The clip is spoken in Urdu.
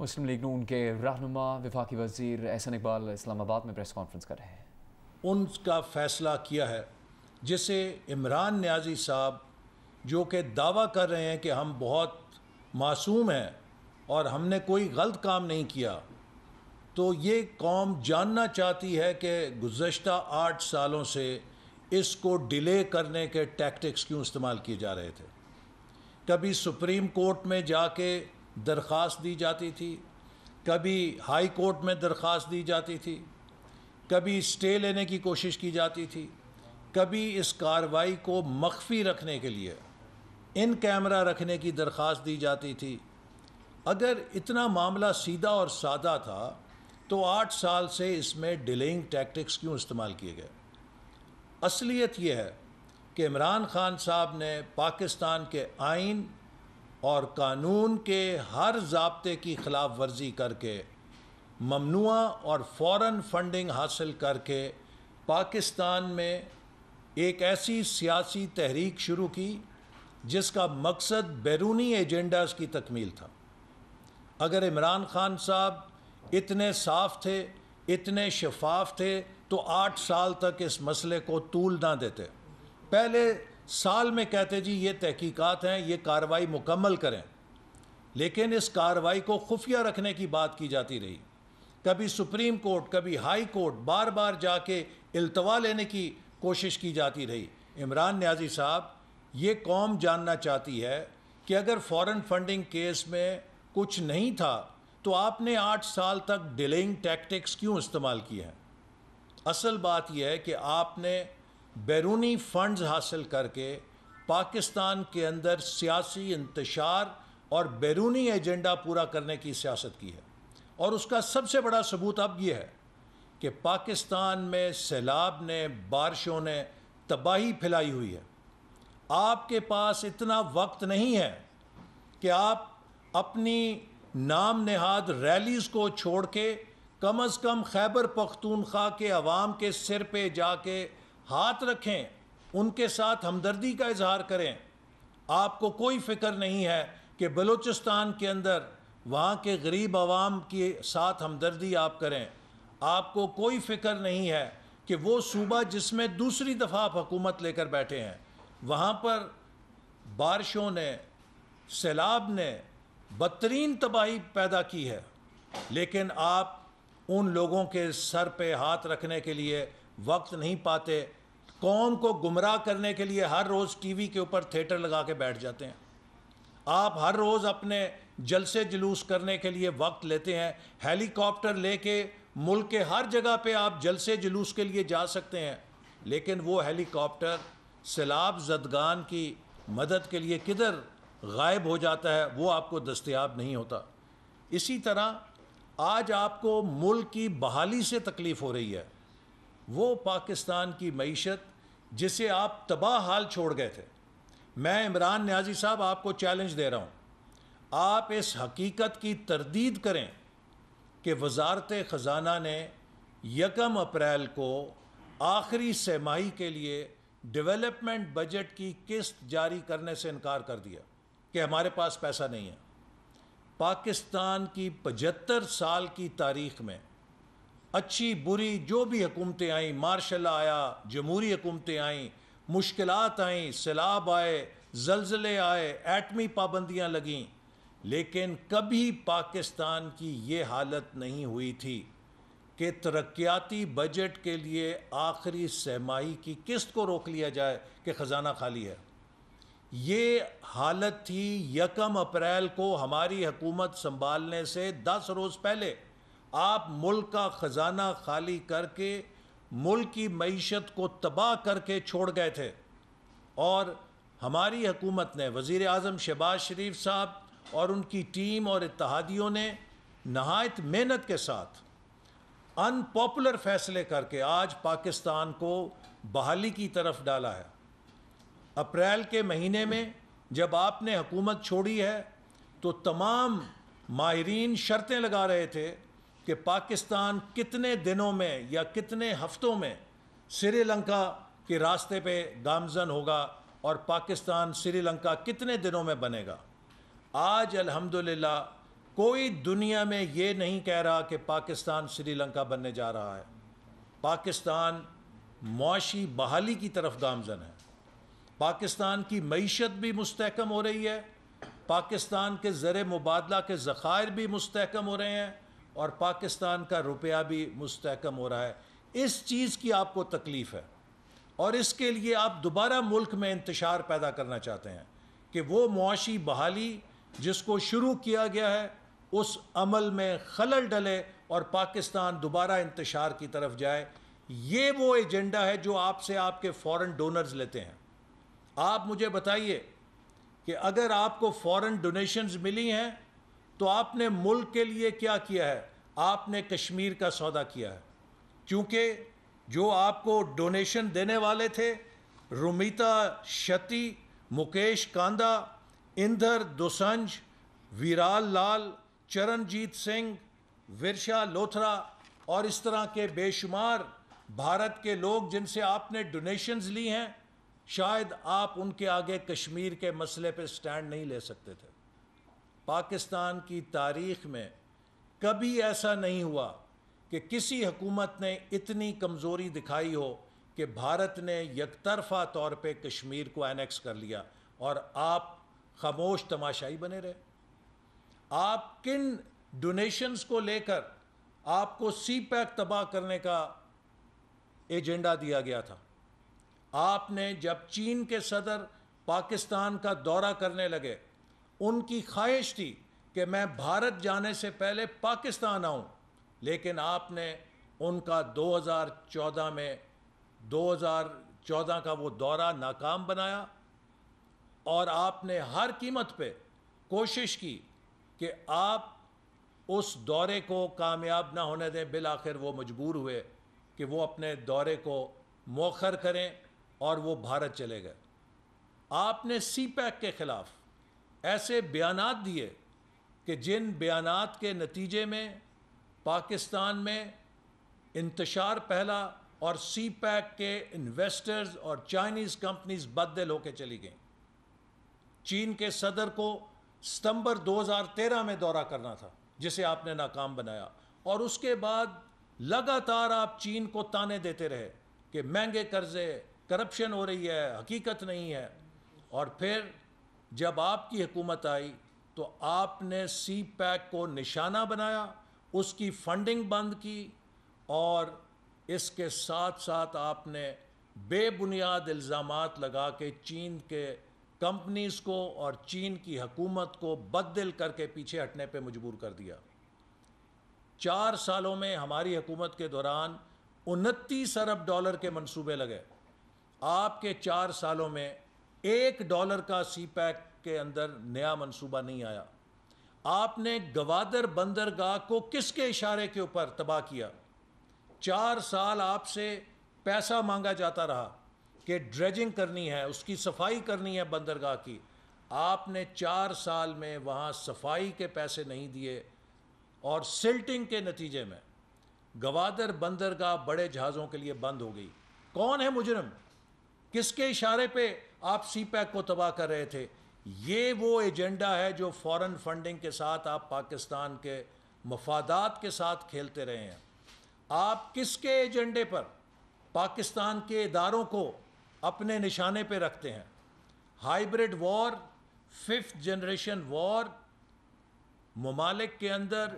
مسلم لیگ نون کے رہنما وفاقی وزیر احسن اقبال اسلام آباد میں پریس کانفرنس کر رہے ہیں۔ ان کا فیصلہ کیا ہے جسے عمران نیازی صاحب جو کہ دعویٰ کر رہے ہیں کہ ہم بہت معصوم ہیں اور ہم نے کوئی غلط کام نہیں کیا، تو یہ قوم جاننا چاہتی ہے کہ گزشتہ 8 سالوں سے اس کو ڈیلے کرنے کے ٹیکٹکس کیوں استعمال کیے جا رہے تھے۔ کبھی سپریم کورٹ میں جا کے درخواست دی جاتی تھی، کبھی ہائی کورٹ میں درخواست دی جاتی تھی، کبھی اسٹے لینے کی کوشش کی جاتی تھی، کبھی اس کارروائی کو مخفی رکھنے کے لیے ان کیمرہ رکھنے کی درخواست دی جاتی تھی۔ اگر اتنا معاملہ سیدھا اور سادہ تھا تو 8 سال سے اس میں ڈیلینگ ٹیکٹکس کیوں استعمال کیے گئے؟ اصلیت یہ ہے کہ عمران خان صاحب نے پاکستان کے آئین اور قانون کے ہر ضابطے کی خلاف ورزی کر کے ممنوعہ اور فوراً فنڈنگ حاصل کر کے پاکستان میں ایک ایسی سیاسی تحریک شروع کی جس کا مقصد بیرونی ایجنڈاز کی تکمیل تھا۔ اگر عمران خان صاحب اتنے صاف تھے، اتنے شفاف تھے تو 8 سال تک اس مسئلے کو طول نہ دیتے، پہلے سال میں کہتے جی یہ تحقیقات ہیں، یہ کارروائی مکمل کریں، لیکن اس کارروائی کو خفیہ رکھنے کی بات کی جاتی رہی۔ کبھی سپریم کورٹ، کبھی ہائی کورٹ، بار بار جا کے التوا لینے کی کوشش کی جاتی رہی۔ عمران نیازی صاحب، یہ قوم جاننا چاہتی ہے کہ اگر فورن فنڈنگ کیس میں کچھ نہیں تھا تو آپ نے 8 سال تک ڈیلینگ ٹیکٹکس کیوں استعمال کیے ہیں؟ اصل بات یہ ہے کہ آپ نے بیرونی فنڈز حاصل کر کے پاکستان کے اندر سیاسی انتشار اور بیرونی ایجنڈا پورا کرنے کی سیاست کی ہے، اور اس کا سب سے بڑا ثبوت اب یہ ہے کہ پاکستان میں سیلاب نے، بارشوں نے تباہی پھیلائی ہوئی ہے۔ آپ کے پاس اتنا وقت نہیں ہے کہ آپ اپنی نام نہاد ریلیز کو چھوڑ کے کم از کم خیبر پختونخوا کے عوام کے سر پہ جا کے ہاتھ رکھیں، ان کے ساتھ ہمدردی کا اظہار کریں۔ آپ کو کوئی فکر نہیں ہے کہ بلوچستان کے اندر وہاں کے غریب عوام کے ساتھ ہمدردی آپ کریں۔ آپ کو کوئی فکر نہیں ہے کہ وہ صوبہ جس میں دوسری دفعہ آپ حکومت لے کر بیٹھے ہیں، وہاں پر بارشوں نے، سیلاب نے بدترین تباہی پیدا کی ہے، لیکن آپ ان لوگوں کے سر پہ ہاتھ رکھنے کے لیے وقت نہیں پاتے۔ قوم کو گمراہ کرنے کے لیے ہر روز ٹی وی کے اوپر تھیٹر لگا کے بیٹھ جاتے ہیں۔ آپ ہر روز اپنے جلسے جلوس کرنے کے لیے وقت لیتے ہیں، ہیلی کاپٹر لے کے ملک کے ہر جگہ پہ آپ جلسے جلوس کے لیے جا سکتے ہیں، لیکن وہ ہیلی کاپٹر سیلاب زدگان کی مدد کے لیے کدھر غائب ہو جاتا ہے، وہ آپ کو دستیاب نہیں ہوتا۔ اسی طرح آج آپ کو ملک کی بحالی سے تکلیف ہو رہی ہے، وہ پاکستان کی معیشت جسے آپ تباہ حال چھوڑ گئے تھے۔ میں عمران نیازی صاحب آپ کو چیلنج دے رہا ہوں، آپ اس حقیقت کی تردید کریں کہ وزارت خزانہ نے 1 اپریل کو آخری سہ ماہی کے لیے ڈیولپمنٹ بجٹ کی قسط جاری کرنے سے انکار کر دیا کہ ہمارے پاس پیسہ نہیں ہے۔ پاکستان کی 75 سال کی تاریخ میں اچھی بری جو بھی حکومتیں آئیں، مارشل آیا، جمہوری حکومتیں آئیں، مشکلات آئیں، سیلاب آئے، زلزلے آئے، ایٹمی پابندیاں لگیں، لیکن کبھی پاکستان کی یہ حالت نہیں ہوئی تھی کہ ترقیاتی بجٹ کے لیے آخری سہ ماہی کی قسط کو روک لیا جائے کہ خزانہ خالی ہے۔ یہ حالت تھی 1 اپریل کو ہماری حکومت سنبھالنے سے 10 روز پہلے۔ آپ ملک کا خزانہ خالی کر کے ملک کی معیشت کو تباہ کر کے چھوڑ گئے تھے، اور ہماری حکومت نے، وزیر اعظم شہباز شریف صاحب اور ان کی ٹیم اور اتحادیوں نے نہایت محنت کے ساتھ ان پاپولر فیصلے کر کے آج پاکستان کو بحالی کی طرف ڈالا ہے۔ اپریل کے مہینے میں جب آپ نے حکومت چھوڑی ہے تو تمام ماہرین شرطیں لگا رہے تھے کہ پاکستان کتنے دنوں میں یا کتنے ہفتوں میں سری لنکا کے راستے پہ گامزن ہوگا اور پاکستان سری لنکا کتنے دنوں میں بنے گا۔ آج الحمدللہ کوئی دنیا میں یہ نہیں کہہ رہا کہ پاکستان سری لنکا بننے جا رہا ہے. پاکستان معاشی بحالی کی طرف گامزن ہے. پاکستان کی معیشت بھی مستحکم ہو رہی ہے, پاکستان کے زر مبادلہ کے ذخائر بھی مستحکم ہو رہے ہیں, اور پاکستان کا روپیہ بھی مستحکم ہو رہا ہے. اس چیز کی آپ کو تکلیف ہے, اور اس کے لیے آپ دوبارہ ملک میں انتشار پیدا کرنا چاہتے ہیں کہ وہ معاشی بحالی جس کو شروع کیا گیا ہے اس عمل میں خلل ڈلے اور پاکستان دوبارہ انتشار کی طرف جائے. یہ وہ ایجنڈا ہے جو آپ سے آپ کے فورن ڈونرز لیتے ہیں. آپ مجھے بتائیے کہ اگر آپ کو فورن ڈونیشنز ملی ہیں تو آپ نے ملک کے لیے کیا کیا ہے؟ آپ نے کشمیر کا سودا کیا ہے, کیونکہ جو آپ کو ڈونیشن دینے والے تھے رومیتا شتی, مکیش کاندا, اندر دوسنج, ویرال لال, چرنجیت سنگھ, ورشا لوتھرا اور اس طرح کے بے شمار بھارت کے لوگ جن سے آپ نے ڈونیشنز لی ہیں, شاید آپ ان کے آگے کشمیر کے مسئلے پہ سٹینڈ نہیں لے سکتے تھے. پاکستان کی تاریخ میں کبھی ایسا نہیں ہوا کہ کسی حکومت نے اتنی کمزوری دکھائی ہو کہ بھارت نے یک طرفہ طور پہ کشمیر کو اینیکس کر لیا اور آپ خاموش تماشائی بنے رہے. آپ کن ڈونیشنز کو لے کر آپ کو سی پیک تباہ کرنے کا ایجنڈا دیا گیا تھا؟ آپ نے جب چین کے صدر پاکستان کا دورہ کرنے لگے, ان کی خواہش تھی کہ میں بھارت جانے سے پہلے پاکستان آؤں, لیکن آپ نے ان کا 2014 کا وہ دورہ ناکام بنایا, اور آپ نے ہر قیمت پہ کوشش کی کہ آپ اس دورے کو کامیاب نہ ہونے دیں. بالآخر وہ مجبور ہوئے کہ وہ اپنے دورے کو مؤخر کریں اور وہ بھارت چلے گئے. آپ نے سی پیک کے خلاف ایسے بیانات دیے کہ جن بیانات کے نتیجے میں پاکستان میں انتشار پھیلا اور سی پیک کے انویسٹرز اور چائنیز کمپنیز بددل ہو کے چلی گئیں. چین کے صدر کو ستمبر 2013 میں دورہ کرنا تھا جسے آپ نے ناکام بنایا, اور اس کے بعد لگاتار آپ چین کو تانے دیتے رہے کہ مہنگے قرضے, کرپشن ہو رہی ہے, حقیقت نہیں ہے. اور پھر جب آپ کی حکومت آئی تو آپ نے سی پیک کو نشانہ بنایا, اس کی فنڈنگ بند کی, اور اس کے ساتھ ساتھ آپ نے بے بنیاد الزامات لگا کے چین کے کمپنیز کو اور چین کی حکومت کو بددل کر کے پیچھے ہٹنے پہ مجبور کر دیا. 4 سالوں میں ہماری حکومت کے دوران 29 ارب ڈالر کے منصوبے لگے. آپ کے 4 سالوں میں $1 کا سی پیک کے اندر نیا منصوبہ نہیں آیا. آپ نے گوادر بندرگاہ کو کس کے اشارے کے اوپر تباہ کیا؟ 4 سال آپ سے پیسہ مانگا جاتا رہا کہ ڈریجنگ کرنی ہے, اس کی صفائی کرنی ہے بندرگاہ کی. آپ نے 4 سال میں وہاں صفائی کے پیسے نہیں دیے, اور سلٹنگ کے نتیجے میں گوادر بندرگاہ بڑے جہازوں کے لیے بند ہو گئی. کون ہے مجرم؟ کس کے اشارے پہ آپ سی پیک کو تباہ کر رہے تھے؟ یہ وہ ایجنڈا ہے جو فورن فنڈنگ کے ساتھ آپ پاکستان کے مفادات کے ساتھ کھیلتے رہے ہیں. آپ کس کے ایجنڈے پر پاکستان کے اداروں کو اپنے نشانے پہ رکھتے ہیں؟ ہائیبرڈ وار, 5th جنریشن وار, ممالک کے اندر